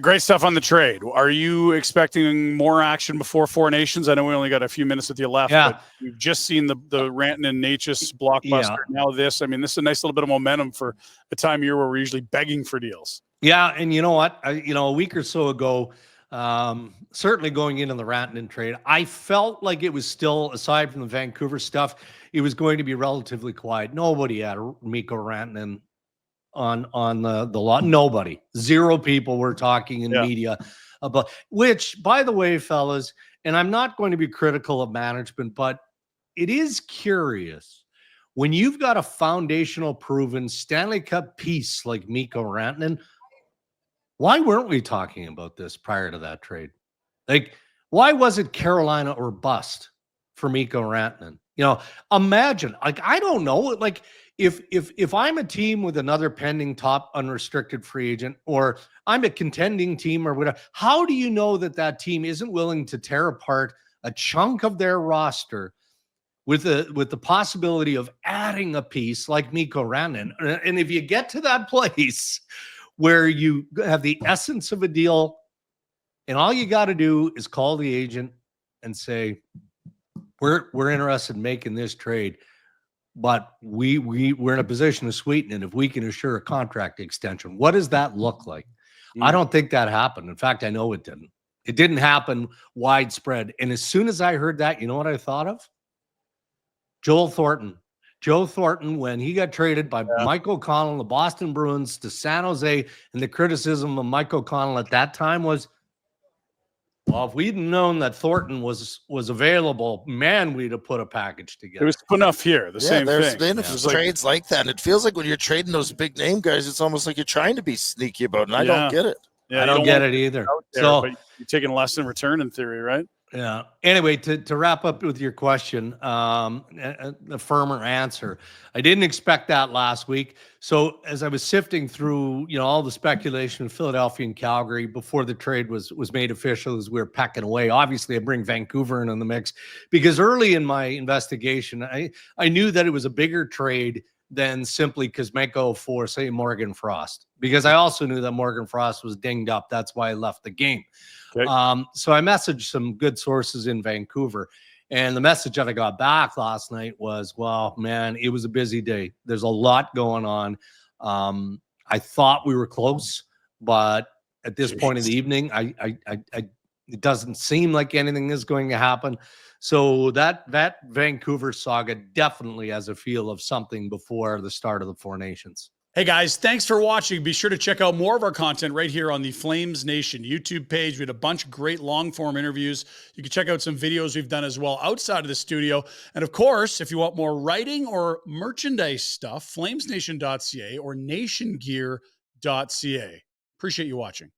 Great stuff on the trade. Are you expecting more action before Four Nations? I know we only got a few minutes with you left, but we've just seen the Ranton and Natchez blockbuster. Now this, I mean, this is a nice little bit of momentum for a time of year where we're usually begging for deals. Yeah, and you know what? A week or so ago, certainly going into the Rantanen trade, I felt like it was still, aside from the Vancouver stuff, it was going to be relatively quiet. Nobody had Mikko Rantanen on the lot. Nobody. Zero people were talking in media about, which, by the way, fellas, and I'm not going to be critical of management, but it is curious when you've got a foundational proven Stanley Cup piece like Mikko Rantanen. Why weren't we talking about this prior to that trade? Like, why was it Carolina or bust for Mikko Rantanen? Imagine, like, I don't know, like, if I'm a team with another pending top unrestricted free agent, or I'm a contending team or whatever, how do you know that team isn't willing to tear apart a chunk of their roster with the possibility of adding a piece like Mikko Rantanen? And if you get to that place where you have the essence of a deal and all you got to do is call the agent and say, we're interested in making this trade, but we're in a position to sweeten it if we can assure a contract extension. What does that look like? I don't think that happened. In fact, I know it didn't. It didn't happen widespread. And as soon as I heard that, you know what I thought of? Joe Thornton, when he got traded by Mike O'Connell and the Boston Bruins to San Jose, and the criticism of Mike O'Connell at that time was, well, if we'd known that Thornton was available, man, we'd have put a package together. It was enough here. Same there's thing. Been trades like that. And it feels like when you're trading those big name guys, it's almost like you're trying to be sneaky about it. And I don't get it. Yeah, I don't get it either. But you're taking less in return in theory, right? Yeah. Anyway, to wrap up with your question, a firmer answer. I didn't expect that last week. So as I was sifting through, all the speculation in Philadelphia and Calgary before the trade was made official, as we were pecking away, obviously I bring Vancouver in the mix because early in my investigation, I knew that it was a bigger trade than simply Kuzmenko for, say, Morgan Frost, because I also knew that Morgan Frost was dinged up. That's why I left the game. Okay. So I messaged some good sources in Vancouver, and the message that I got back last night was, well, man, it was a busy day. There's a lot going on. I thought we were close, but at this point in the evening, it doesn't seem like anything is going to happen. So that Vancouver saga definitely has a feel of something before the start of the Four Nations. Hey guys, thanks for watching. Be sure to check out more of our content right here on the Flames Nation YouTube page. We had a bunch of great long form interviews. You can check out some videos we've done as well outside of the studio. And of course, if you want more writing or merchandise stuff, flamesnation.ca or nationgear.ca. Appreciate you watching.